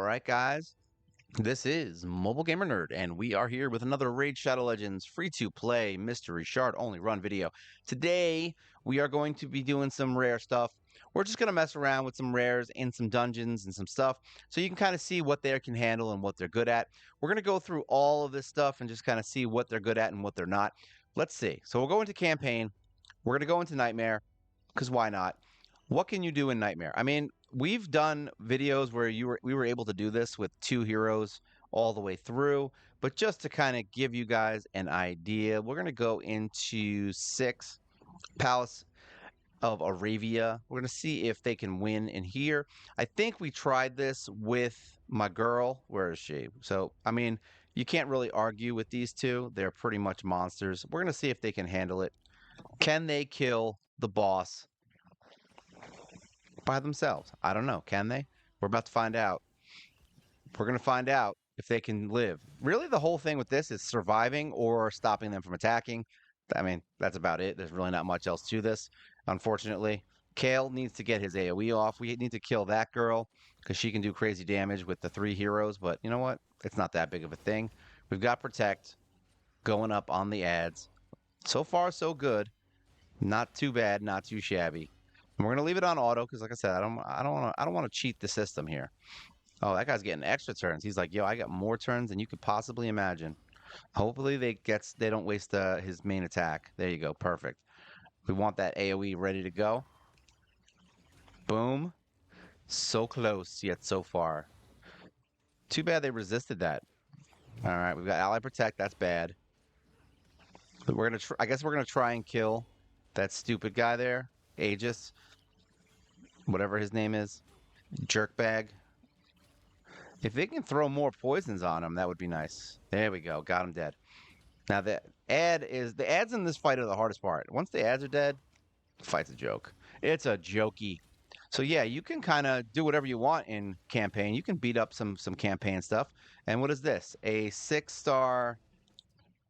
right, guys. This is Mobile Gamer Nerd, and we are here with another Raid Shadow Legends free-to-play mystery shard-only run video. Today, we are going to be doing some rare stuff. We're just going to mess around with some rares in some dungeons and some stuff, so you can kind of see what they can handle and what they're good at. We're going to go through all of this stuff and just kind of see what they're good at and what they're not. Let's see. So we'll go into campaign. We're going to go into Nightmare, because why not? What can you do in Nightmare? I mean, we've done videos where we were able to do this with 2 heroes all the way through, but just to kind of give you guys an idea, we're going to go into 6 Palace of Aravia. We're going to see if they can win in here. I think we tried this with my girl. Where is she? So, I mean, you can't really argue with these two. They're pretty much monsters. We're going to see if they can handle it. Can they kill the boss by themselves? I don't know. Can they? We're about to find out. We're going to find out if they can live. Really, the whole thing with this is surviving or stopping them from attacking. I mean, that's about it. There's really not much else to this, unfortunately. Kale needs to get his AoE off. We need to kill that girl because she can do crazy damage with the 3 heroes. But you know what? It's not that big of a thing. We've got Protect going up on the ads. So far, so good. Not too bad, not too shabby. And we're gonna leave it on auto because, like I said, I don't want to cheat the system here. Oh, that guy's getting extra turns. He's like, yo, I got more turns than you could possibly imagine. Hopefully they don't waste his main attack. There you go, perfect. We want that AoE ready to go. Boom. So close yet so far. Too bad they resisted that. All right, we've got Ally Protect. That's bad. But I guess we're gonna try and kill that stupid guy there, Aegis, whatever his name is, Jerkbag. If they can throw more poisons on him, that would be nice. There we go, got him dead. Now the ads in this fight are the hardest part. Once the ads are dead, the fight's a joke. It's a jokey. So yeah, you can kind of do whatever you want in campaign. You can beat up some campaign stuff. And what is this? A 6-star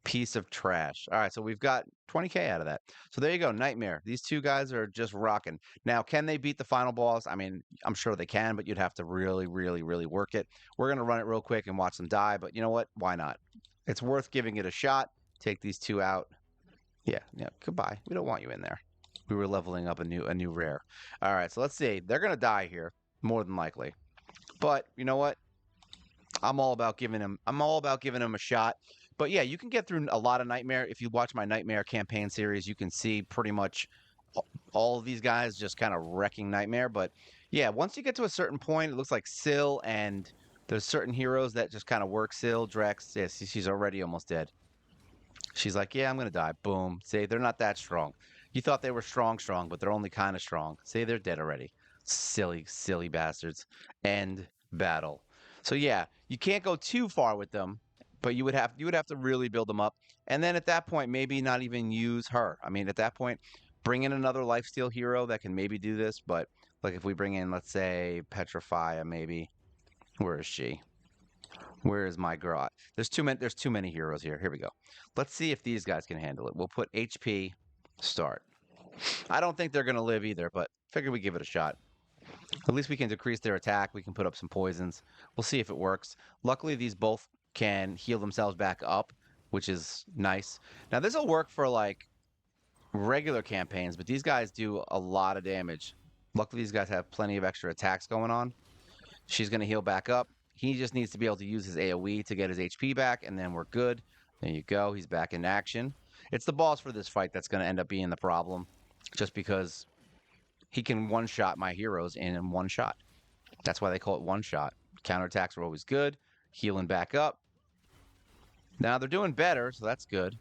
piece of trash. All right, so we've got 20k out of that. So there you go, Nightmare. These two guys are just rocking. Now, can they beat the final boss? I mean, I'm sure they can, but you'd have to really, really, really work it. We're going to run it real quick and watch them die, but you know what? Why not? It's worth giving it a shot. Take these two out. Yeah, goodbye. We don't want you in there. We were leveling up a new rare. All right, so let's see. They're going to die here, more than likely. But you know what? I'm all about giving him a shot. But yeah, you can get through a lot of Nightmare. If you watch my Nightmare campaign series, you can see pretty much all of these guys just kind of wrecking Nightmare. But yeah, once you get to a certain point, it looks like Syl and there's certain heroes that just kind of work. Syl, Drex, yes, she's already almost dead. She's like, yeah, I'm going to die. Boom. See, they're not that strong. You thought they were strong, but they're only kind of strong. See, they're dead already. Silly, silly bastards. End battle. So yeah, you can't go too far with them, but you would have to really build them up. And then at that point, maybe not even use her. I mean, at that point, bring in another lifesteal hero that can maybe do this. But like if we bring in, let's say, Petrifia, maybe. Where is she? Where is my girl? There's too many heroes here. Here we go. Let's see if these guys can handle it. We'll put HP start. I don't think they're going to live either, but figure we give it a shot. At least we can decrease their attack. We can put up some poisons. We'll see if it works. Luckily, these both can heal themselves back up, which is nice. Now, this will work for like regular campaigns, but these guys do a lot of damage. Luckily, these guys have plenty of extra attacks going on. She's going to heal back up. He just needs to be able to use his AoE to get his HP back, and then we're good. There you go. He's back in action. It's the boss for this fight that's going to end up being the problem, just because he can one-shot my heroes in one shot. That's why they call it one-shot. Counterattacks are always good. Healing back up. Now they're doing better, so that's good.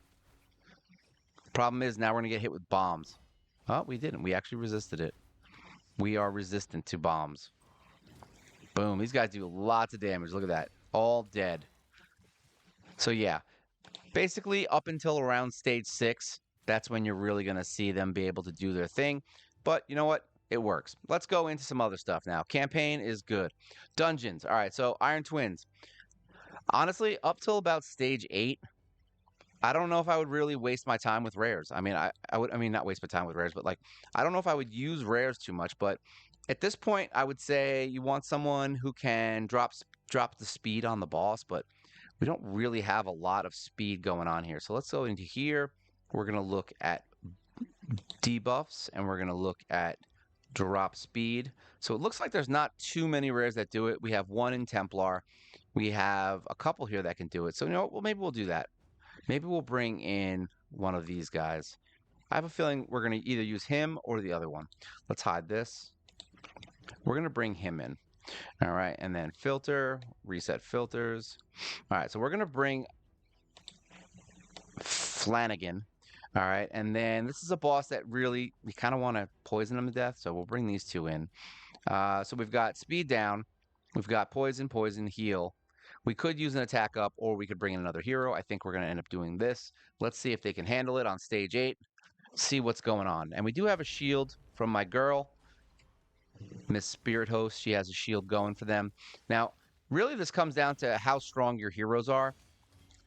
Problem is now we're going to get hit with bombs. Oh, we didn't. We actually resisted it. We are resistant to bombs. Boom. These guys do lots of damage. Look at that. All dead. So yeah, basically up until around stage 6, that's when you're really going to see them be able to do their thing. But you know what? It works. Let's go into some other stuff now. Campaign is good. Dungeons. All right, so Iron Twins. Honestly, up till about stage 8, I don't know if I would really waste my time with rares. I mean, I would not waste my time with rares, but like I don't know if I would use rares too much, but At this point, I would say you want someone who can drop the speed on the boss, but we don't really have a lot of speed going on here. So let's go into here. We're going to look at debuffs and we're going to look at drop speed. So it looks like there's not too many rares that do it. We have one in Templar. We have a couple here that can do it. So, you know, well, maybe we'll do that. Maybe we'll bring in one of these guys. I have a feeling we're going to either use him or the other one. Let's hide this. We're going to bring him in. All right. And then filter, reset filters. All right. So we're going to bring Flanagan. All right. And then this is a boss that really, we kind of want to poison him to death. So we'll bring these two in. So we've got speed down. We've got poison, poison, heal. We could use an attack up, or we could bring in another hero. I think we're going to end up doing this. Let's see if they can handle it on stage 8. See what's going on. And we do have a shield from my girl, Miss Spirit Host. She has a shield going for them. Now, really this comes down to how strong your heroes are.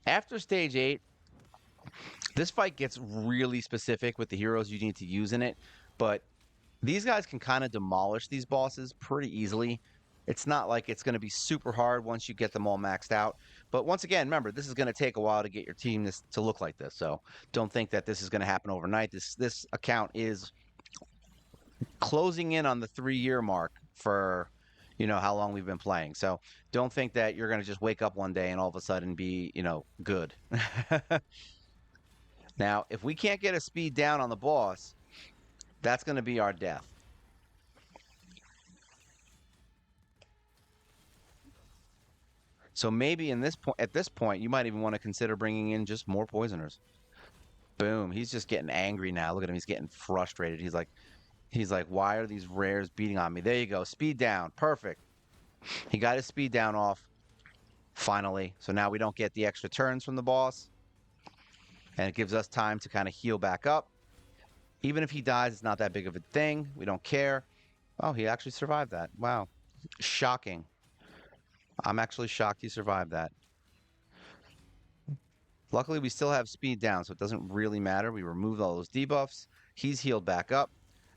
After stage 8, this fight gets really specific with the heroes you need to use in it, but these guys can kind of demolish these bosses pretty easily. It's not like it's going to be super hard once you get them all maxed out. But once again, remember, this is going to take a while to get your team to look like this. So don't think that this is going to happen overnight. This account is closing in on the 3-year mark for, you know, how long we've been playing. So don't think that you're going to just wake up one day and all of a sudden be, you know, good. Now, if we can't get a speed down on the boss, that's going to be our death. So maybe at this point, you might even want to consider bringing in just more poisoners. Boom. He's just getting angry now. Look at him. He's getting frustrated. He's like, why are these rares beating on me? There you go. Speed down. Perfect. He got his speed down off. Finally. So now we don't get the extra turns from the boss. And it gives us time to kind of heal back up. Even if he dies, it's not that big of a thing. We don't care. Oh, he actually survived that. Wow. Shocking. I'm actually shocked he survived that. Luckily, we still have speed down, so it doesn't really matter. We removed all those debuffs. He's healed back up,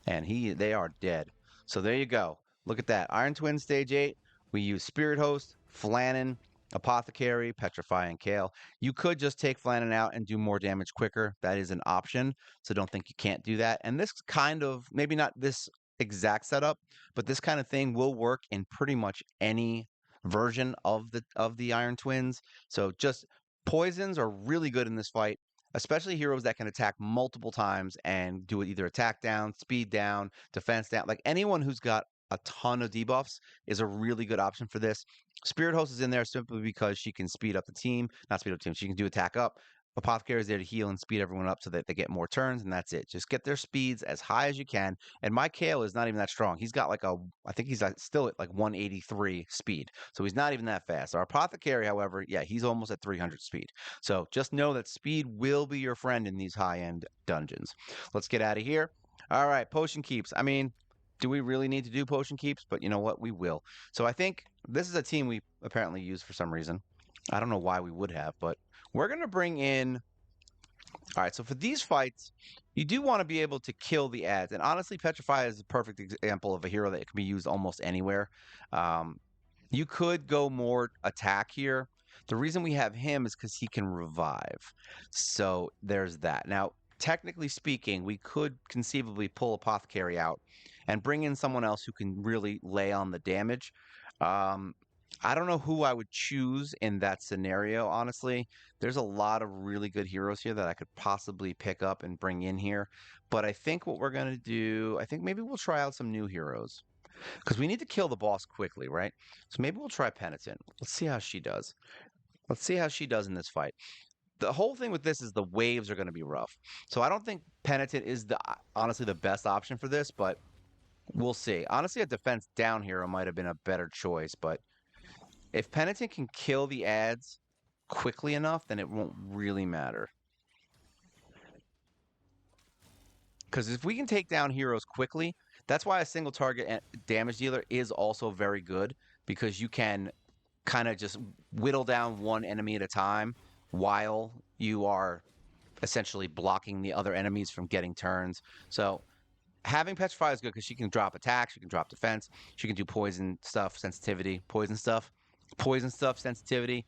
and they are dead. So there you go. Look at that. Iron Twin stage 8. We use Spirit Host, Flannan, Apothecary, Petrify, and Kale. You could just take Flannan out and do more damage quicker. That is an option, so don't think you can't do that. And this kind of, maybe not this exact setup, but this kind of thing will work in pretty much any version of the Iron Twins. So just poisons are really good in this fight, especially heroes that can attack multiple times and do it either attack down, speed down, defense down. Like anyone who's got a ton of debuffs is a really good option for this. Spirit Host is in there simply because she can speed up the team, not speed up the team. She can do attack up. Apothecary is there to heal and speed everyone up so that they get more turns, and that's it. Just get their speeds as high as you can. And my Kale is not even that strong. He's got like I think he's still at like 183 speed. So he's not even that fast. Our Apothecary, however, yeah, he's almost at 300 speed. So just know that speed will be your friend in these high-end dungeons. Let's get out of here. All right, potion keeps. I mean, do we really need to do potion keeps? But you know what? We will. So I think this is a team we apparently use for some reason. I don't know why we would have, but we're going to bring in... All right, so for these fights, you do want to be able to kill the ads. And honestly, Petrify is a perfect example of a hero that can be used almost anywhere. You could go more attack here. The reason we have him is because he can revive. So there's that. Now, technically speaking, we could conceivably pull Apothecary out and bring in someone else who can really lay on the damage. I don't know who I would choose in that scenario, honestly. There's a lot of really good heroes here that I could possibly pick up and bring in here. But I think what we're going to do, I think maybe we'll try out some new heroes. Because we need to kill the boss quickly, right? So maybe we'll try Penitent. Let's see how she does. Let's see how she does in this fight. The whole thing with this is the waves are going to be rough. So I don't think Penitent is honestly the best option for this, but we'll see. Honestly, a defense down hero might have been a better choice, but if Penitent can kill the ads quickly enough, then it won't really matter. Because if we can take down heroes quickly, that's why a single target damage dealer is also very good, because you can kind of just whittle down one enemy at a time while you are essentially blocking the other enemies from getting turns. So having Petrify is good because she can drop attack, she can drop defense, she can do poison stuff, sensitivity, poison stuff, sensitivity.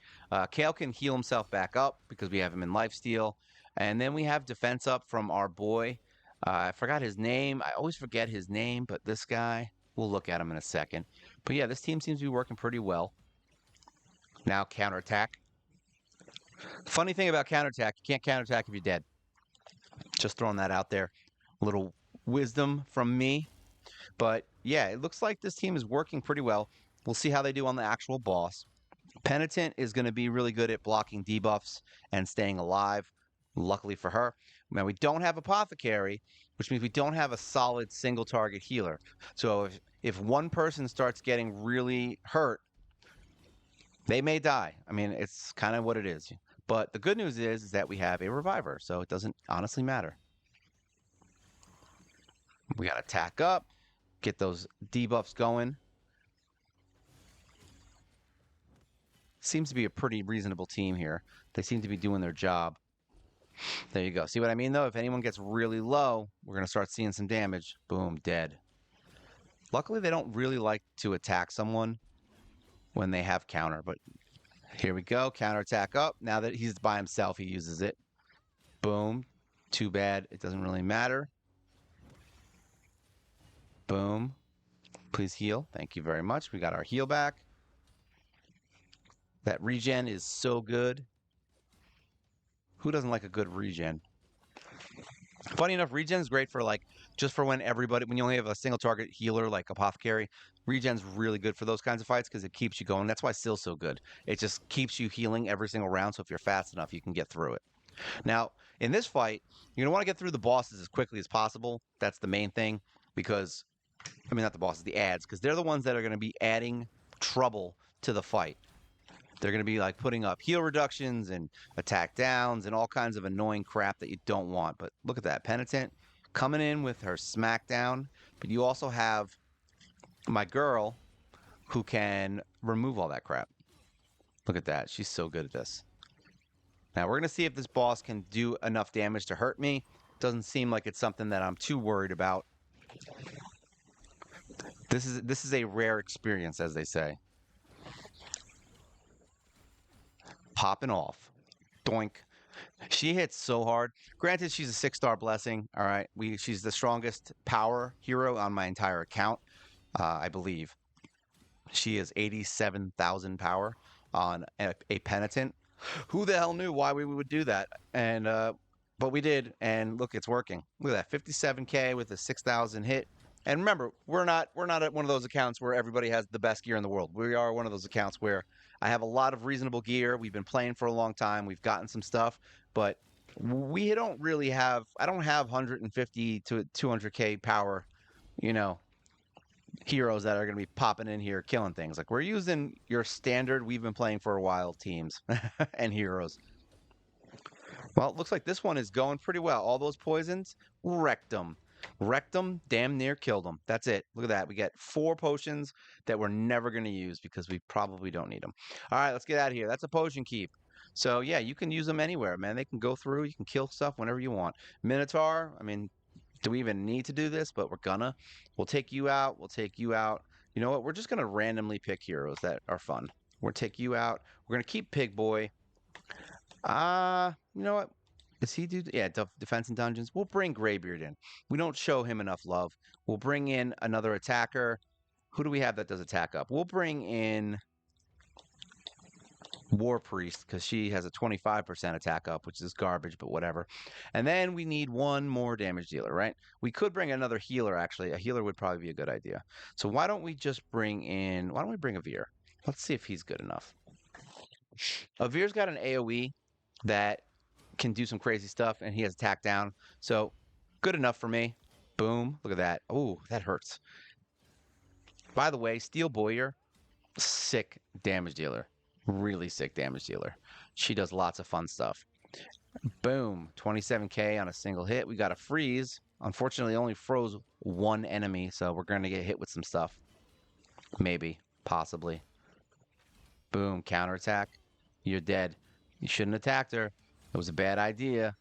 Kale can heal himself back up because we have him in lifesteal. And then we have defense up from our boy. I forgot his name. I always forget his name, but this guy, we'll look at him in a second. But yeah, this team seems to be working pretty well. Now counterattack. Funny thing about counterattack, you can't counterattack if you're dead. Just throwing that out there. A little wisdom from me. But yeah, it looks like this team is working pretty well. We'll see how they do on the actual boss. Penitent is going to be really good at blocking debuffs and staying alive, luckily for her. Now, we don't have Apothecary, which means we don't have a solid single target healer. So if one person starts getting really hurt, they may die. I mean, it's kind of what it is. But the good news is that we have a reviver, so it doesn't honestly matter. We got to attack up, get those debuffs going. Seems to be a pretty reasonable team here. They seem to be doing their job. There you go. See what I mean, though? If anyone gets really low, we're going to start seeing some damage. Boom, dead. Luckily, they don't really like to attack someone when they have counter, but here we go. Counterattack up. Now that he's by himself, he uses it. Boom. Too bad. It doesn't really matter. Boom. Please heal. Thank you very much. We got our heal back. That regen is so good. Who doesn't like a good regen? Funny enough, regen is great for just for when you only have a single target healer like Apothecary. Regen's really good for those kinds of fights because it keeps you going. That's why Still's so good. It just keeps you healing every single round, so if you're fast enough, you can get through it. Now, in this fight, you're going to want to get through the bosses as quickly as possible. That's the main thing because, not the bosses, the ads, because they're the ones that are going to be adding trouble to the fight. They're going to be putting up heal reductions and attack downs and all kinds of annoying crap that you don't want. But look at that. Penitent coming in with her smackdown. But you also have my girl who can remove all that crap. Look at that. She's so good at this. Now we're going to see if this boss can do enough damage to hurt me. Doesn't seem like it's something that I'm too worried about. This is a rare experience, as they say. Popping off. Doink. She hits so hard. Granted, she's a 6-star blessing. All right. She's the strongest power hero on my entire account, I believe. She is 87,000 power on a penitent. Who the hell knew why we would do that? And but we did, and look, it's working. Look at that, 57K with a 6,000 hit. And remember, we're not at one of those accounts where everybody has the best gear in the world. We are one of those accounts where I have a lot of reasonable gear. We've been playing for a long time. We've gotten some stuff, but we don't really have. I don't have 150 to 200K power, heroes that are going to be popping in here killing things. We're using your standard. We've been playing for a while teams and heroes. Well, it looks like this one is going pretty well. All those poisons wrecked them. Damn near killed them. That's it. Look at that. We get 4 potions that we're never going to use because we probably don't need them. All right, let's get out of here. That's a potion keep. So, yeah, you can use them anywhere, man. They can go through. You can kill stuff whenever you want. Minotaur, do we even need to do this? But we're gonna. We'll take you out. You know what? We're just going to randomly pick heroes that are fun. We'll take you out. We're going to keep Pig Boy. You know what? Does he do? Yeah, defense and dungeons. We'll bring Greybeard in. We don't show him enough love. We'll bring in another attacker. Who do we have that does attack up? We'll bring in War Priest because she has a 25% attack up, which is garbage, but whatever. And then we need one more damage dealer, right? We could bring another healer, actually. A healer would probably be a good idea. So why don't we bring Avir? Let's see if he's good enough. Avir's got an AoE that can do some crazy stuff, and he has attack down. So good enough for me. Boom. Look at that. Oh, that hurts. By the way, Steel Boyer, sick damage dealer. Really sick damage dealer. She does lots of fun stuff. Boom. 27K on a single hit. We got a freeze. Unfortunately, only froze one enemy, so we're going to get hit with some stuff. Maybe. Possibly. Boom. Counterattack. You're dead. You shouldn't have attacked her. It was a bad idea.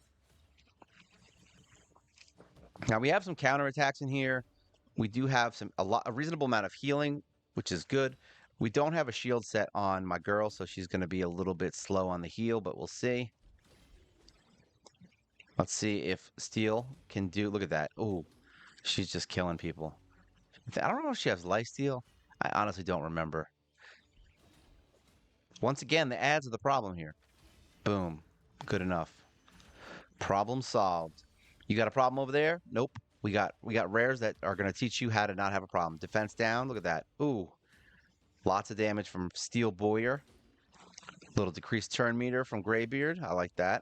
Now we have some counterattacks in here. We do have a reasonable amount of healing, which is good. We don't have a shield set on my girl, so she's going to be a little bit slow on the heal, but we'll see. Let's see if Steel can do. Look at that. Oh, she's just killing people. I don't know if she has life steal. I honestly don't remember. Once again, the ads are the problem here. Boom. Good enough. Problem solved. You got a problem over there? Nope. We got rares that are going to teach you how to not have a problem. Defense down. Look at that. Ooh. Lots of damage from Steel Boyer. Little decreased turn meter from Graybeard. I like that.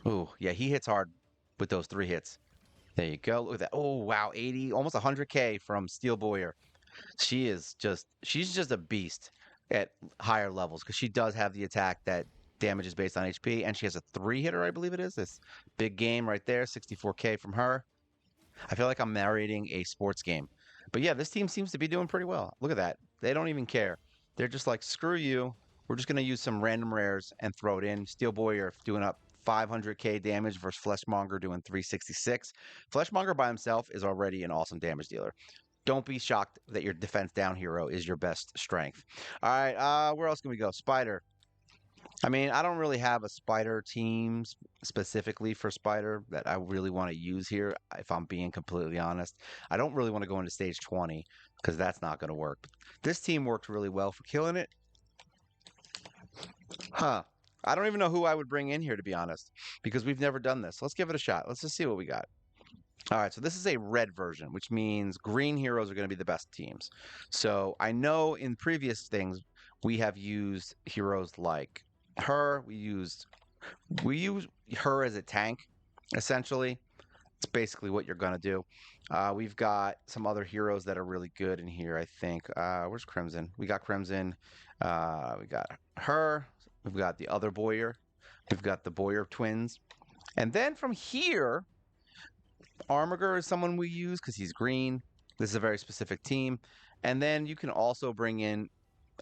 Ooh, yeah, he hits hard with those 3 hits. There you go. Look at that. Oh, wow. 80, almost 100K from Steel Boyer. She's just a beast at higher levels because she does have the attack that damages based on HP, and she has a 3-hitter, I believe it is. This big game right there, 64K from her. I feel like I'm narrating a sports game. But yeah, this team seems to be doing pretty well. Look at that. They don't even care. They're just like, screw you. We're just going to use some random rares and throw it in. Steel Boyer doing up 500K damage versus Fleshmonger doing 366. Fleshmonger by himself is already an awesome damage dealer. Don't be shocked that your defense down hero is your best strength. All right, where else can we go? Spider. I mean, I don't really have a Spider team specifically for Spider that I really want to use here, if I'm being completely honest. I don't really want to go into stage 20 because that's not going to work. This team worked really well for killing it. Huh. I don't even know who I would bring in here, to be honest, because we've never done this. Let's give it a shot. Let's just see what we got. All right, so this is a red version, which means green heroes are going to be the best teams. So I know in previous things we have used heroes like her. We use her as a tank, essentially. It's basically what you're going to do. We've got some other heroes that are really good in here, I think. Where's Crimson? We got Crimson. We got her. We've got the other Boyer. We've got the Boyer twins. And then from here, Armiger is someone we use because he's green. This is a very specific team. And then you can also bring in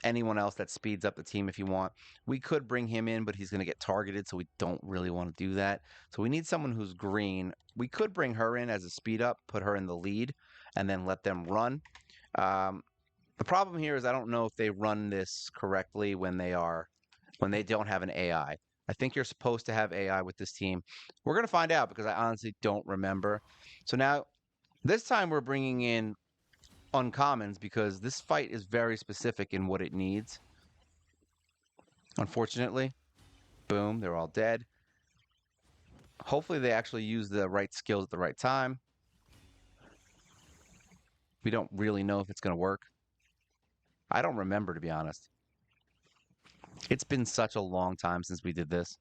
anyone else that speeds up the team if you want. We could bring him in, but he's going to get targeted, so we don't really want to do that. So we need someone who's green. We could bring her in as a speed up, put her in the lead, and then let them run. The problem here is I don't know if they run this correctly when they don't have an AI. I think you're supposed to have AI with this team. We're going to find out because I honestly don't remember. So now, this time we're bringing in uncommons because this fight is very specific in what it needs. Unfortunately, boom, they're all dead. Hopefully they actually use the right skills at the right time. We don't really know if it's going to work. I don't remember, to be honest. It's been such a long time since we did this.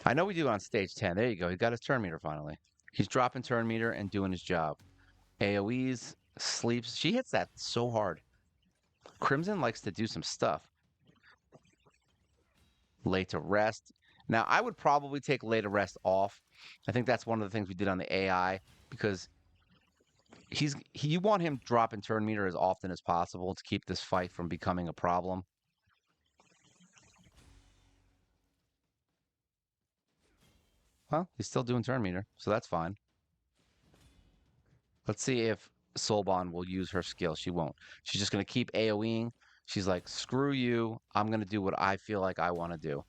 I know we do on stage 10. There you go. He got his turn meter finally. He's dropping turn meter and doing his job. AoEs, sleeps. She hits that so hard. Crimson likes to do some stuff. Lay to rest. Now, I would probably take lay to rest off. I think that's one of the things we did on the AI because you want him dropping turn meter as often as possible to keep this fight from becoming a problem. Well, he's still doing turn meter, so that's fine. Let's see if Soulbond will use her skill. She won't. She's just going to keep AoEing. She's like, screw you. I'm going to do what I feel like I want to do.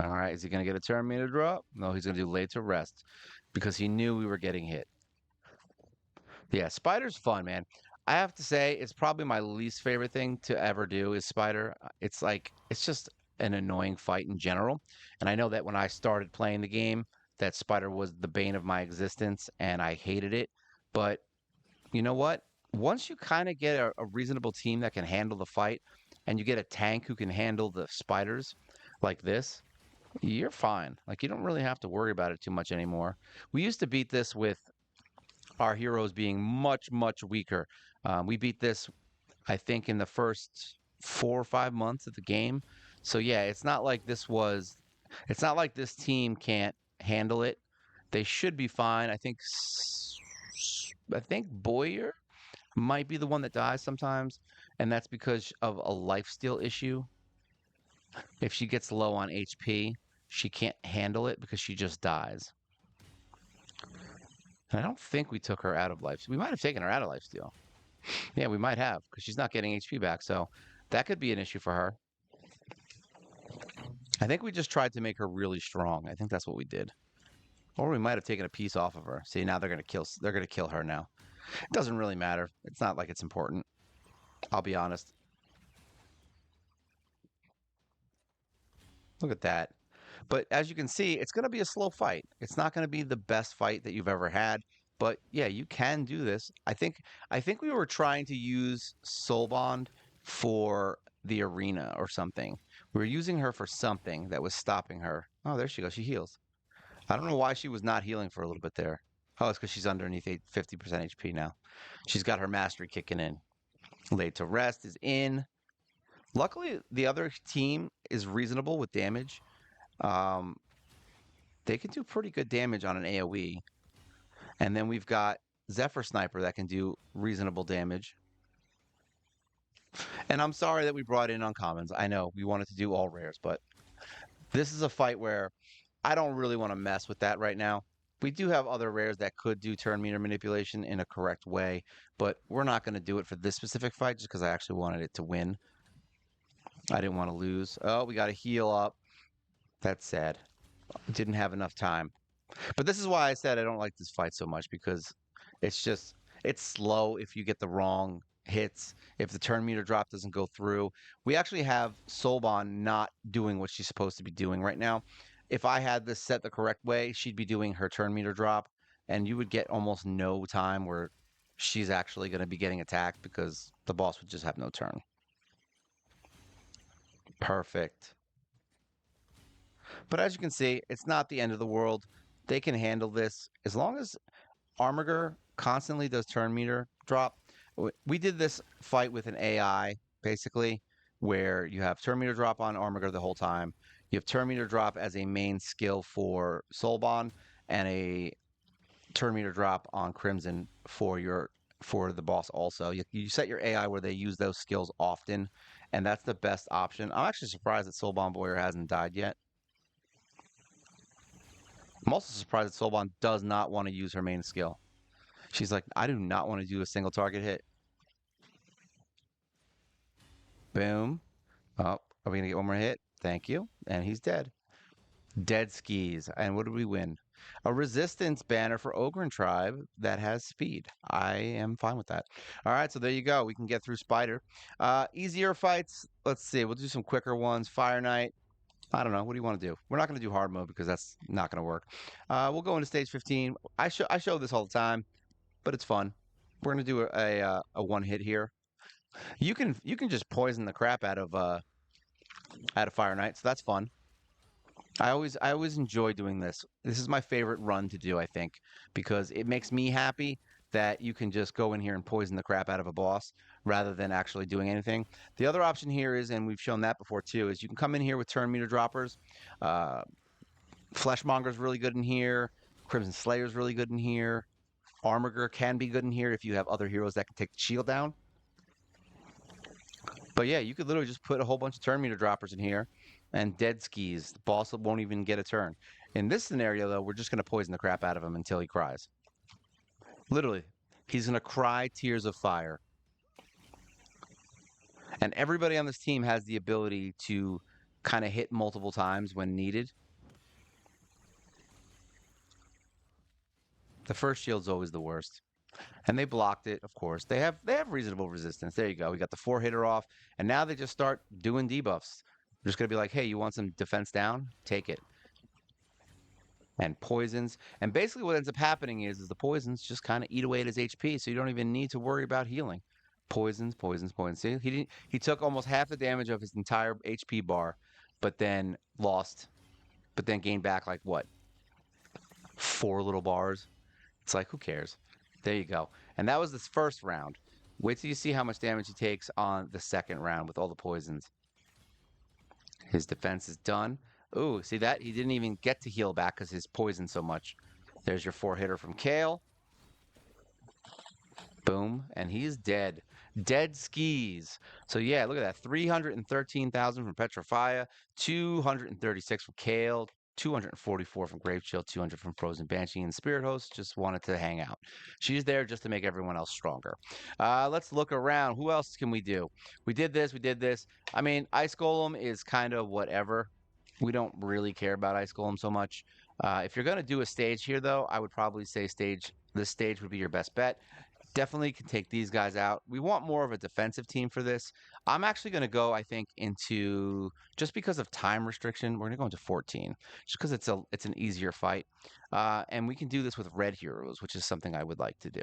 All right, is he going to get a turn meter drop? No, he's going to do lay to rest because he knew we were getting hit. Yeah, Spider's fun, man. I have to say, it's probably my least favorite thing to ever do is Spider. It's like, it's just an annoying fight in general. And I know that when I started playing the game, that Spider was the bane of my existence and I hated it. But you know what? Once you kind of get a reasonable team that can handle the fight and you get a tank who can handle the spiders like this, you're fine. Like, you don't really have to worry about it too much anymore. We used to beat this with our heroes being much, much weaker. We beat this, I think, in the first 4 or 5 months of the game. So yeah, it's not like this team can't handle it. They should be fine. I think Boyer might be the one that dies sometimes, and that's because of a lifesteal issue. If she gets low on HP, she can't handle it because she just dies. And I don't think we took her out of life. We might have taken her out of lifesteal. Yeah, we might have because she's not getting HP back. So that could be an issue for her. I think we just tried to make her really strong. I think that's what we did. Or we might have taken a piece off of her. See, now they're gonna kill her now. It doesn't really matter. It's not like it's important. I'll be honest. Look at that. But as you can see, it's going to be a slow fight. It's not going to be the best fight that you've ever had. But yeah, you can do this. I think we were trying to use Soul Bond for the arena or something. We were using her for something that was stopping her. Oh, there she goes. She heals. I don't know why she was not healing for a little bit there. Oh, it's because she's underneath 50% HP now. She's got her mastery kicking in. Laid to rest is in. Luckily, the other team is reasonable with damage. They can do pretty good damage on an AoE. And then we've got Zephyr Sniper that can do reasonable damage. And I'm sorry that we brought in uncommons. I know we wanted to do all rares, but this is a fight where I don't really want to mess with that right now. We do have other rares that could do turn meter manipulation in a correct way, but we're not going to do it for this specific fight just because I actually wanted it to win. I didn't want to lose. Oh, we got to heal up. That's sad. Didn't have enough time. But this is why I said I don't like this fight so much, because it's slow if you get the wrong hits, if the turn meter drop doesn't go through. We actually have Soulbon not doing what she's supposed to be doing right now. If I had this set the correct way, she'd be doing her turn meter drop, and you would get almost no time where she's actually going to be getting attacked because the boss would just have no turn. Perfect. But as you can see, it's not the end of the world. They can handle this as long as Armiger constantly does turn meter drop. We did this fight with an AI, basically, where you have turn meter drop on Armiger the whole time. You have turn meter drop as a main skill for Soulbon, and a turn meter drop on Crimson for the boss also. You set your AI where they use those skills often, and that's the best option. I'm actually surprised that Soulbon Boyer hasn't died yet. I'm also surprised that Soulbon does not want to use her main skill. She's like, I do not want to do a single target hit. Boom. Oh, are we going to get one more hit? Thank you. And he's dead. Dead skis. And what did we win? A resistance banner for Ogren Tribe that has speed. I am fine with that. All right, so there you go. We can get through Spider. Easier fights. Let's see. We'll do some quicker ones. Fire Knight. I don't know. What do you want to do? We're not going to do hard mode because that's not going to work. We'll go into stage 15. I show this all the time, but it's fun. We're going to do a one hit here. You can just poison the crap out of Fire Knight, so that's fun. I always enjoy doing this. This is my favorite run to do, I think, because it makes me happy that you can just go in here and poison the crap out of a boss rather than actually doing anything. The other option here is, and we've shown that before too, is you can come in here with turn meter droppers. Fleshmonger's really good in here. Crimson Slayer's really good in here. Armiger can be good in here if you have other heroes that can take the shield down. But yeah, you could literally just put a whole bunch of turn meter droppers in here and dead skis. The boss won't even get a turn. In this scenario, though, we're just going to poison the crap out of him until he cries. Literally, he's going to cry tears of fire. And everybody on this team has the ability to kind of hit multiple times when needed. The first shield's always the worst. And they blocked it, of course. They have reasonable resistance. There you go. We got the 4-hitter off. And now they just start doing debuffs. They're just going to be like, hey, you want some defense down? Take it. And poisons. And basically what ends up happening is the poisons just kind of eat away at his HP, so you don't even need to worry about healing. Poisons, poisons, poisons. See, he took almost half the damage of his entire HP bar, but then gained back like what? 4 little bars. It's like, who cares? There you go. And that was this first round. Wait till you see how much damage he takes on the second round with all the poisons. His defense is done. Ooh, see that? He didn't even get to heal back because his poisoned so much. There's your 4-hitter from Kale. Boom. And he's dead. Dead skis. So yeah, look at that. 313,000 from Petrofia. 236 from Kale. 244 from Grave Chill, 200 from Frozen Banshee, and Spirit Host just wanted to hang out. She's there just to make everyone else stronger. Let's look around. Who else can we do? We did this. We did this. I mean, Ice Golem is kind of whatever. We don't really care about Ice Golem so much. If you're going to do a stage here, though, I would probably say this stage would be your best bet. Definitely can take these guys out. We want more of a defensive team for this. I'm actually going to go, I think, into just because of time restriction. We're going to go into 14, just because it's an easier fight, and we can do this with red heroes, which is something I would like to do.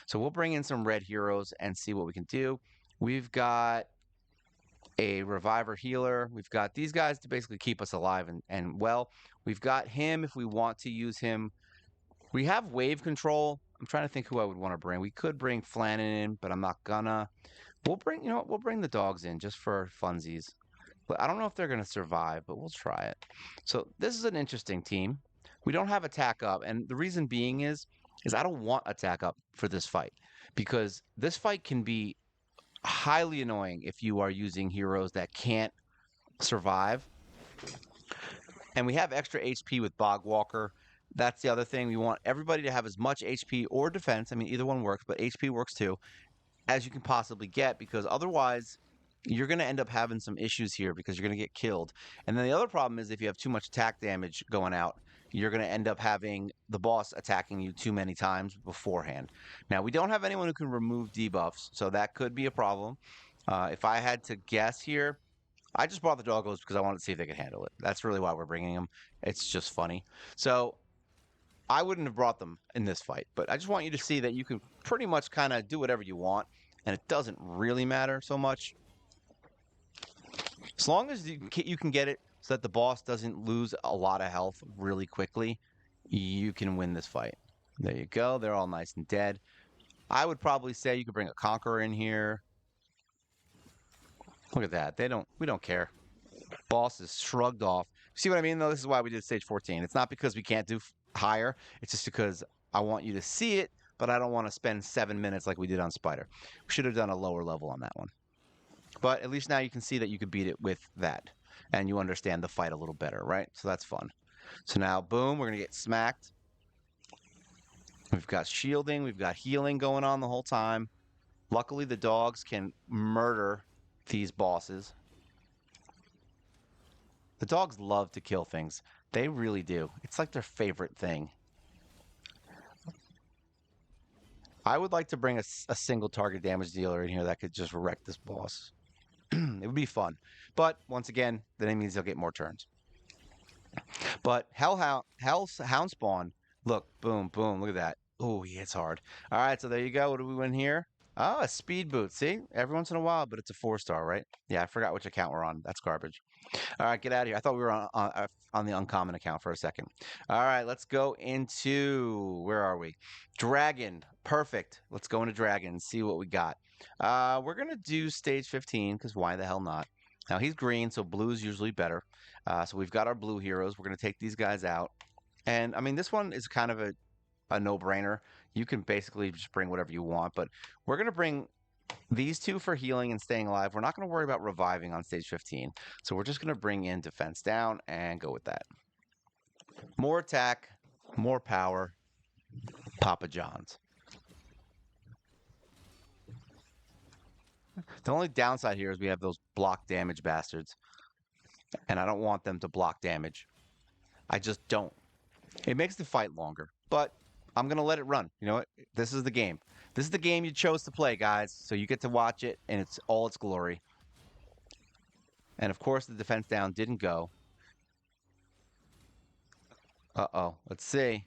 So we'll bring in some red heroes and see what we can do. We've got a reviver healer. We've got these guys to basically keep us alive and well. We've got him if we want to use him. We have wave control. I'm trying to think who I would want to bring. We could bring Flannan in, but I'm not gonna. We'll bring, we'll bring the dogs in just for funsies. But I don't know if they're gonna survive, but we'll try it. So this is an interesting team. We don't have attack up, and the reason being is I don't want attack up for this fight because this fight can be highly annoying if you are using heroes that can't survive. And we have extra HP with Bogwalker. That's the other thing. We want everybody to have as much HP or defense. I mean, either one works, but HP works too, as you can possibly get, because otherwise you're going to end up having some issues here because you're going to get killed. And then the other problem is if you have too much attack damage going out, you're going to end up having the boss attacking you too many times beforehand. Now, we don't have anyone who can remove debuffs, so that could be a problem. If I had to guess here, I just brought the doggos because I wanted to see if they could handle it. That's really why we're bringing them. It's just funny. So I wouldn't have brought them in this fight, but I just want you to see that you can pretty much kind of do whatever you want, and it doesn't really matter so much. As long as you can get it so that the boss doesn't lose a lot of health really quickly, you can win this fight. There you go. They're all nice and dead. I would probably say you could bring a Conqueror in here. Look at that. We don't care. Boss is shrugged off. See what I mean, though? This is why we did stage 14. It's not because we can't do higher. It's just because I want you to see it, but I don't want to spend 7 minutes like we did on Spider. We should have done a lower level on that one. But at least now you can see that you could beat it with that. And you understand the fight a little better, right? So that's fun. So now, boom, we're going to get smacked. We've got shielding. We've got healing going on the whole time. Luckily, the dogs can murder these bosses. The dogs love to kill things. They really do. It's like their favorite thing. I would like to bring a single target damage dealer in here that could just wreck this boss. It would be fun. But once again, then it means they'll get more turns. But Houndspawn, look, boom, boom, look at that. Oh, he hits hard. All right, so there you go. What do we win here? Oh, a speed boot. See, every once in a while, but it's a 4-star, right? Yeah, I forgot which account we're on. That's garbage. All right, get out of here. I thought we were on the uncommon account for a second. All right, let's go into, where are we? Dragon. Perfect. Let's go into Dragon and see what we got. We're going to do stage 15 because why the hell not? Now, he's green, so blue is usually better. So we've got our blue heroes. We're going to take these guys out. And, I mean, this one is kind of a no-brainer. You can basically just bring whatever you want, but we're going to bring these two for healing and staying alive. We're not going to worry about reviving on stage 15. So we're just going to bring in defense down and go with that. More attack, more power, Papa John's. The only downside here is we have those block damage bastards. And I don't want them to block damage. I just don't. It makes the fight longer, but I'm going to let it run. You know what? This is the game. This is the game you chose to play, guys. So you get to watch it in all its glory. And of course, the defense down didn't go. Uh-oh. Let's see.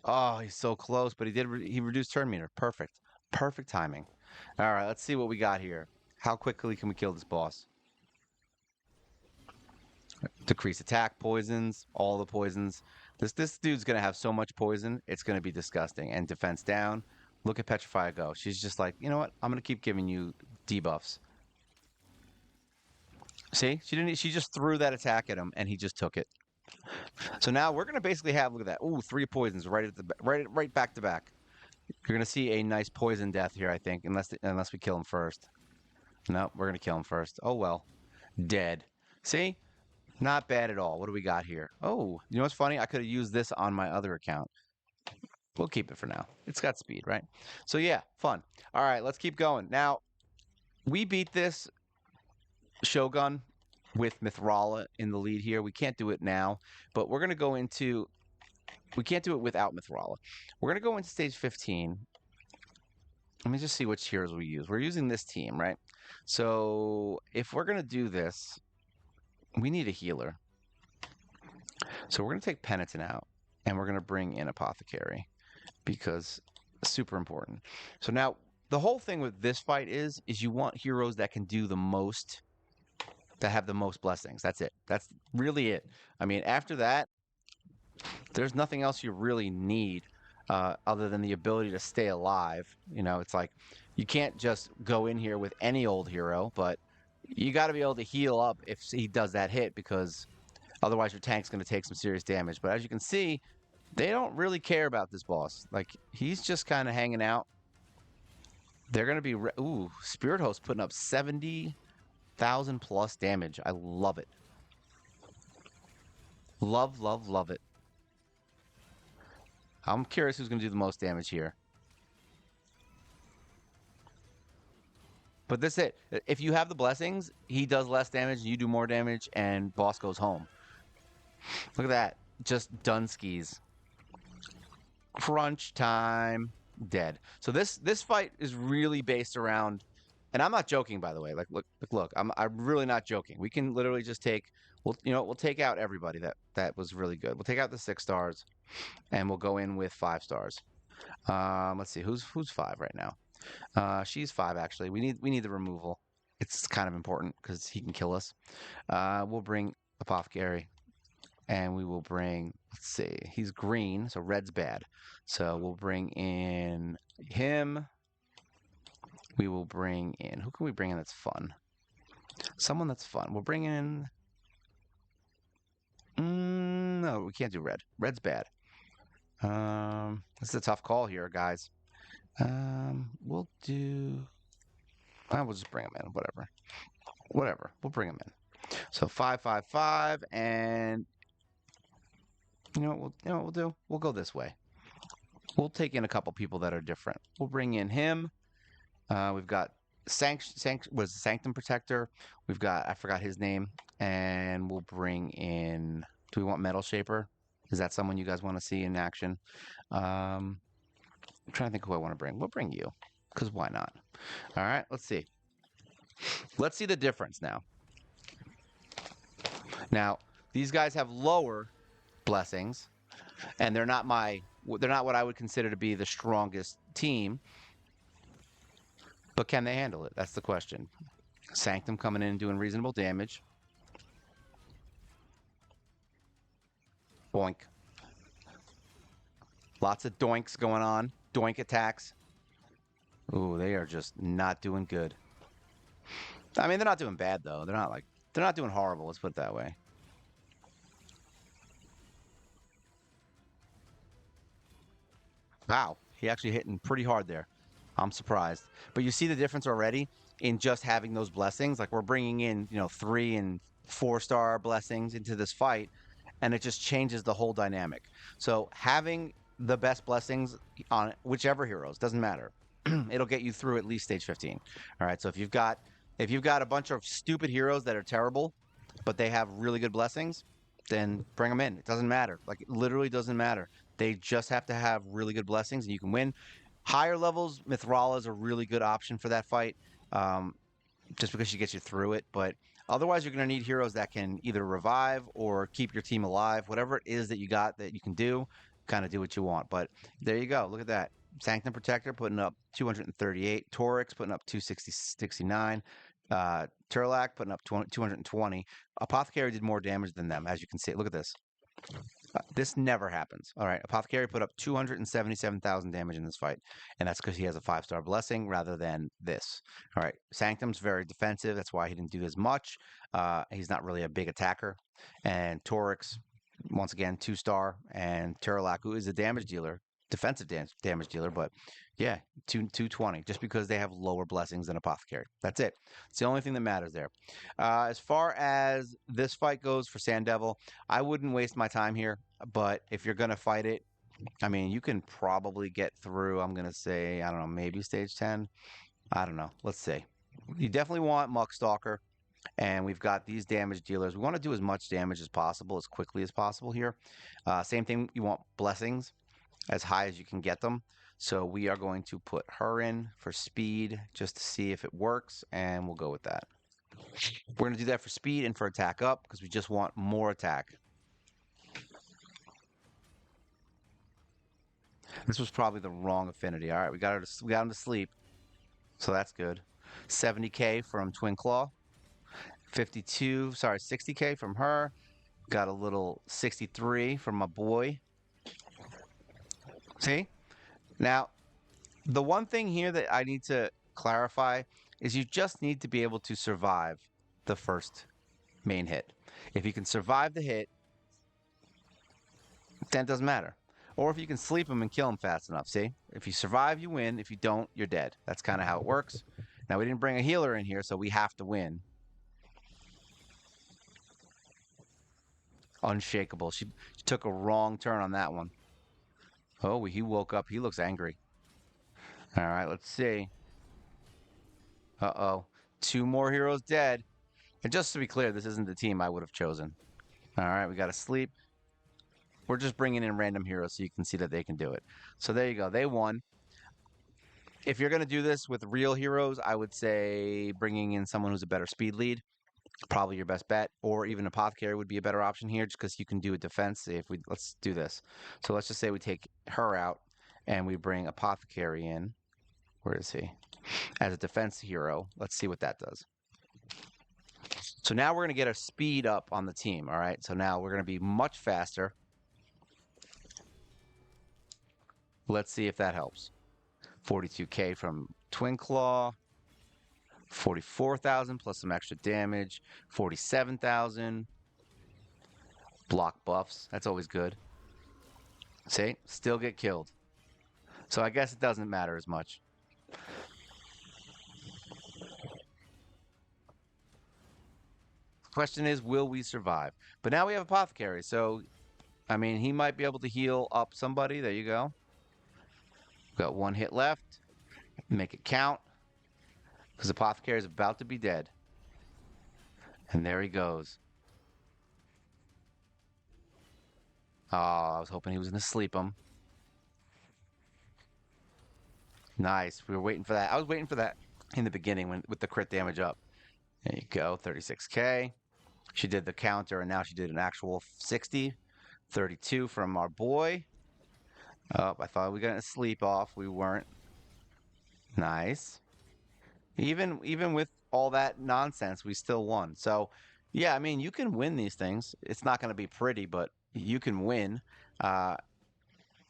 Oh, he's so close, but he reduced turn meter. Perfect. Perfect timing. All right, let's see what we got here. How quickly can we kill this boss? Decrease attack, poisons, all the poisons. This dude's going to have so much poison, it's going to be disgusting. And defense down. Look at Petrify go. She's just like, you know what? I'm going to keep giving you debuffs. See? She just threw that attack at him, and he just took it. So now we're going to basically have, look at that. Ooh, 3 poisons right back to back. You're going to see a nice poison death here, I think, unless we kill him first. No, we're going to kill him first. Oh, well. Dead. See? Not bad at all. What do we got here? Oh, you know what's funny? I could have used this on my other account. We'll keep it for now. It's got speed, right? So yeah, fun. All right, let's keep going. Now, we beat this Shogun with Mithrala in the lead here. We can't do it now, but we're going to go into... We can't do it without Mithrala. We're going to go into stage 15. Let me just see which heroes we use. We're using this team, right? So if we're going to do this, we need a healer. So we're going to take Penitent out, and we're going to bring in Apothecary because super important. So now the whole thing with this fight is you want heroes that can do the most, that have the most blessings. That's it. That's really it. I mean, after that, there's nothing else you really need other than the ability to stay alive. You know, it's like you can't just go in here with any old hero, but you got to be able to heal up if he does that hit, because otherwise your tank's going to take some serious damage. But as you can see, they don't really care about this boss. Like, he's just kind of hanging out. They're going to be... Ooh, Spirit Host putting up 70,000 plus damage. I love it. Love, love, love it. I'm curious who's going to do the most damage here. But this is it. If you have the blessings, he does less damage, you do more damage, and boss goes home. Look at that. Just Dunskies. Crunch time. Dead. So this fight is really based around, and I'm not joking, by the way. Like, look. I'm really not joking. We can literally just take... We'll take out everybody that was really good. We'll take out the 6 stars, and we'll go in with 5 stars. Let's see, who's 5 right now? She's 5 actually. We need the removal. It's kind of important because he can kill us. We'll bring Apothecary, and we will bring... Let's see, he's green, so red's bad. So we'll bring in him. We will bring in... Who can we bring in that's fun? Someone that's fun. We'll bring in... No, we can't do red. Red's bad. This is a tough call here, guys. We'll do... we'll just bring him in. Whatever. We'll bring him in. So 5, 5, 5, and you know what we'll do? We'll go this way. We'll take in a couple people that are different. We'll bring in him. We've got Sanctum Protector. We've got... I forgot his name. And we'll bring in... Do we want Metal Shaper? Is that someone you guys want to see in action? I'm trying to think who I want to bring. We'll bring you, because why not? All right, let's see. Let's see the difference now. Now, these guys have lower blessings, and they're not what I would consider to be the strongest team. But can they handle it? That's the question. Sanctum coming in and doing reasonable damage. Boink. Lots of doinks going on. Doink attacks. Ooh, they are just not doing good. I mean, they're not doing bad, though. They're not doing horrible, let's put it that way. Wow, he actually hitting pretty hard there. I'm surprised. But you see the difference already in just having those blessings? Like, we're bringing in, 3 and 4-star blessings into this fight, and it just changes the whole dynamic. So having the best blessings on whichever heroes, doesn't matter. It'll get you through at least stage 15. All right, so if you've got a bunch of stupid heroes that are terrible, but they have really good blessings, then bring them in. It doesn't matter. Like, it literally doesn't matter. They just have to have really good blessings, and you can win. Higher levels, Mithrala is a really good option for that fight, just because she gets you through it. But otherwise, you're going to need heroes that can either revive or keep your team alive. Whatever it is that you got that you can do, kind of do what you want. But there you go. Look at that. Sanctum Protector putting up 238. Torix putting up 269. Turlac putting up 220. Apothecary did more damage than them, as you can see. Look at this. This never happens. All right, Apothecary put up 277,000 damage in this fight, and that's because he has a 5-star blessing rather than this. All right, Sanctum's very defensive. That's why he didn't do as much. He's not really a big attacker. And Torix, once again, 2-star, and Turlac, who is a damage dealer, defensive damage dealer, but yeah, 220, just because they have lower blessings than Apothecary. That's it. It's the only thing that matters there. As far as this fight goes for Sand Devil, I wouldn't waste my time here, but if you're going to fight it, I mean, you can probably get through, I'm going to say, I don't know, maybe stage 10. I don't know. Let's see. You definitely want Muckstalker, and we've got these damage dealers. We want to do as much damage as possible, as quickly as possible here. Same thing, you want blessings as high as you can get them. So we are going to put her in for speed just to see if it works, and we'll go with that. We're going to do that for speed and for attack up because we just want more attack. This was probably the wrong affinity. All right, we got him to sleep. So that's good. 70k from Twin Claw. 60k from her. Got a little 63 from my boy. See? Now, the one thing here that I need to clarify is you just need to be able to survive the first main hit. If you can survive the hit, then it doesn't matter. Or if you can sleep him and kill him fast enough, see? If you survive, you win. If you don't, you're dead. That's kind of how it works. Now, we didn't bring a healer in here, so we have to win. Unshakable. She took a wrong turn on that one. Oh, he woke up. He looks angry. All right, let's see. Uh-oh. 2 more heroes dead. And just to be clear, this isn't the team I would have chosen. All right, we got to sleep. We're just bringing in random heroes so you can see that they can do it. So there you go. They won. If you're going to do this with real heroes, I would say bringing in someone who's a better speed lead, probably your best bet, or even Apothecary would be a better option here just because you can do a defense. Let's do this. So let's just say we take her out and we bring Apothecary in. Where is he? As a defense hero. Let's see what that does. So now we're going to get a speed up on the team, all right? So now we're going to be much faster. Let's see if that helps. 42k from Twin Claw. 44,000 plus some extra damage. 47,000. Block buffs. That's always good. See? Still get killed. So I guess it doesn't matter as much. Question is, will we survive? But now we have Apothecary, so I mean, he might be able to heal up somebody. There you go. Got 1 hit left. Make it count. Because Apothecary is about to be dead. And there he goes. Oh, I was hoping he was going to sleep him. Nice. We were waiting for that. I was waiting for that in the beginning with the crit damage up. There you go. 36k. She did the counter, and now she did an actual 60. 32 from our boy. Oh, I thought we were going to sleep off. We weren't. Nice. Even with all that nonsense, we still won. So, yeah, I mean, you can win these things. It's not going to be pretty, but you can win. And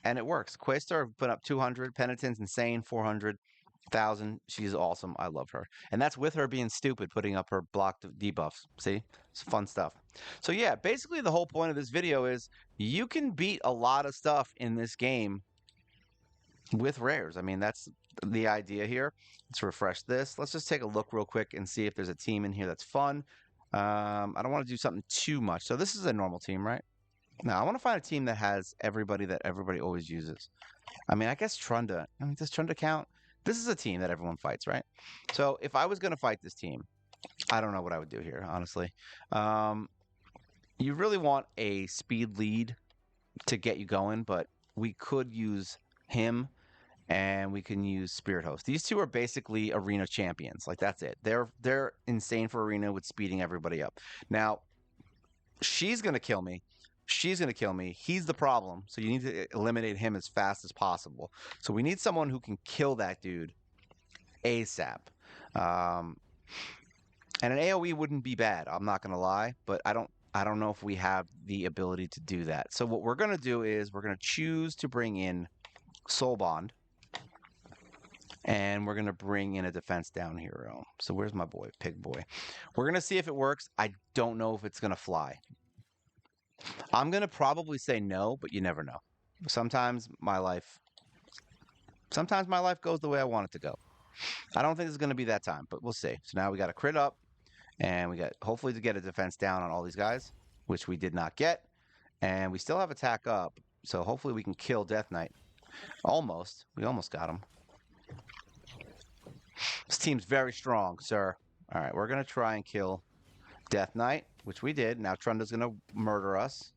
it works. Quaestor put up 200. Penitent's insane, 400,000. She's awesome. I love her. And that's with her being stupid, putting up her blocked debuffs. See? It's fun stuff. So, yeah, basically the whole point of this video is you can beat a lot of stuff in this game with rares. I mean, that's the idea here. Let's refresh this. Let's just take a look real quick and see if there's a team in here that's fun. I don't want to do something too much. So this is a normal team, right? Now, I want to find a team that has everybody that everybody always uses. I mean, I guess Trunda. I mean, does Trunda count? This is a team that everyone fights, right? So if I was going to fight this team, I don't know what I would do here, honestly. You really want a speed lead to get you going, but we could use him and we can use Spirit Host. These two are basically arena champions. Like, that's it. They're insane for arena with speeding everybody up. Now, she's going to kill me. She's going to kill me. He's the problem. So you need to eliminate him as fast as possible. So we need someone who can kill that dude ASAP. And an AoE wouldn't be bad. I'm not going to lie, but I don't know if we have the ability to do that. So what we're going to do is we're going to choose to bring in Soul Bond. And we're going to bring in a defense down hero. So where's my boy, Pig Boy? We're going to see if it works. I don't know if it's going to fly. I'm going to probably say no, but you never know. Sometimes my life Sometimes my life goes the way I want it to go. I don't think it's going to be that time, but we'll see. So now we got a crit up, and we got hopefully to get a defense down on all these guys, which we did not get. And we still have attack up, so hopefully we can kill Death Knight. Almost. We almost got him. This team's very strong, sir. All right, we're going to try and kill Death Knight, which we did. Now Trunda's going to murder us.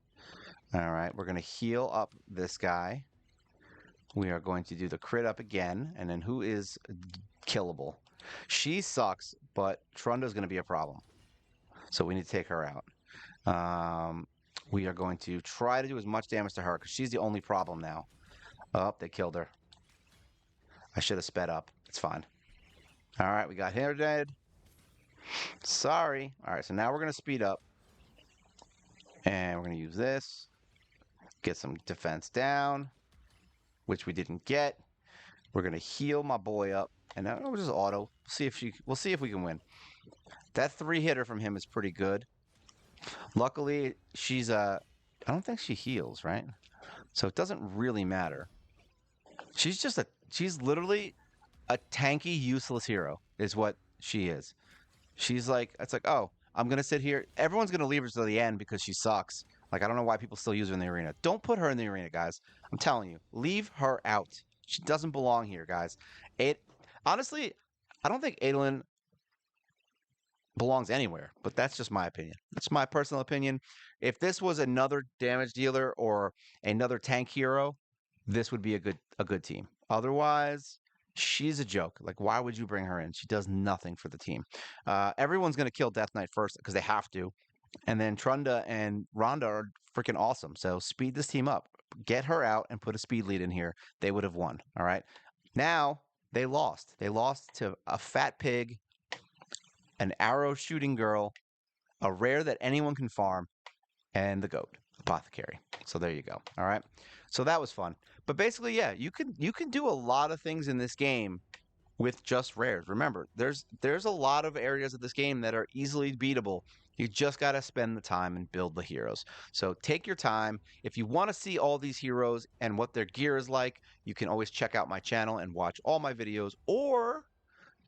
All right, we're going to heal up this guy. We are going to do the crit up again. And then who is killable? She sucks, but Trunda's going to be a problem. So we need to take her out. We are going to try to do as much damage to her because she's the only problem now. Oh, they killed her. I should have sped up. It's fine. All right, we got her dead. Sorry. All right, so now we're going to speed up. And we're going to use this. Get some defense down, which we didn't get. We're going to heal my boy up. And now we'll just auto. We'll see if we can win. That 3-hitter from him is pretty good. Luckily, she's I don't think she heals, right? So it doesn't really matter. She's literally a tanky, useless hero, is what she is. She's like, it's like, oh, I'm going to sit here. Everyone's going to leave her to the end because she sucks. Like, I don't know why people still use her in the arena. Don't put her in the arena, guys. I'm telling you, leave her out. She doesn't belong here, guys. Honestly, I don't think Adolin belongs anywhere, but that's just my opinion. That's my personal opinion. If this was another damage dealer or another tank hero, this would be a good team. Otherwise, she's a joke. Like, why would you bring her in? She does nothing for the team. Everyone's going to kill Death Knight first because they have to. And then Trunda and Rhonda are freaking awesome. So speed this team up. Get her out and put a speed lead in here. They would have won. All right. Now, they lost. They lost to a fat pig, an arrow shooting girl, a rare that anyone can farm, and the goat, apothecary. So there you go. All right. So that was fun. But basically, yeah, you can do a lot of things in this game with just rares. Remember, there's a lot of areas of this game that are easily beatable. You just got to spend the time and build the heroes. So take your time. If you want to see all these heroes and what their gear is like, you can always check out my channel and watch all my videos, or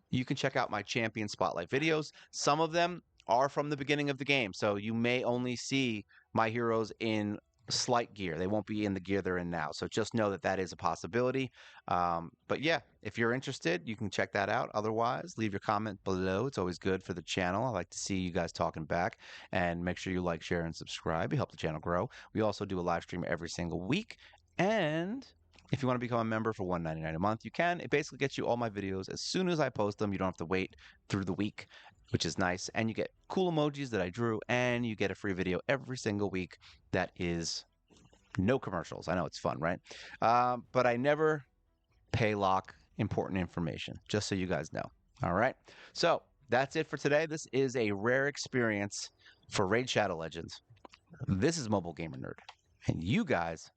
you can check out my champion spotlight videos. Some of them are from the beginning of the game, so you may only see my heroes in slight gear. They won't be in the gear they're in now. So just know that that is a possibility. But yeah, if you're interested, you can check that out. Otherwise, leave your comment below. It's always good for the channel. I like to see you guys talking back. And make sure you like, share, and subscribe. You help the channel grow. We also do a live stream every single week. And if you want to become a member for $1.99 a month, you can. It basically gets you all my videos as soon as I post them. You don't have to wait through the week, which is nice. And you get cool emojis that I drew, and you get a free video every single week that is no commercials. I know it's fun, right? But I never pay lock important information, just so you guys know. All right? So that's it for today. This is a rare experience for Raid Shadow Legends. This is Mobile Gamer Nerd, and you guys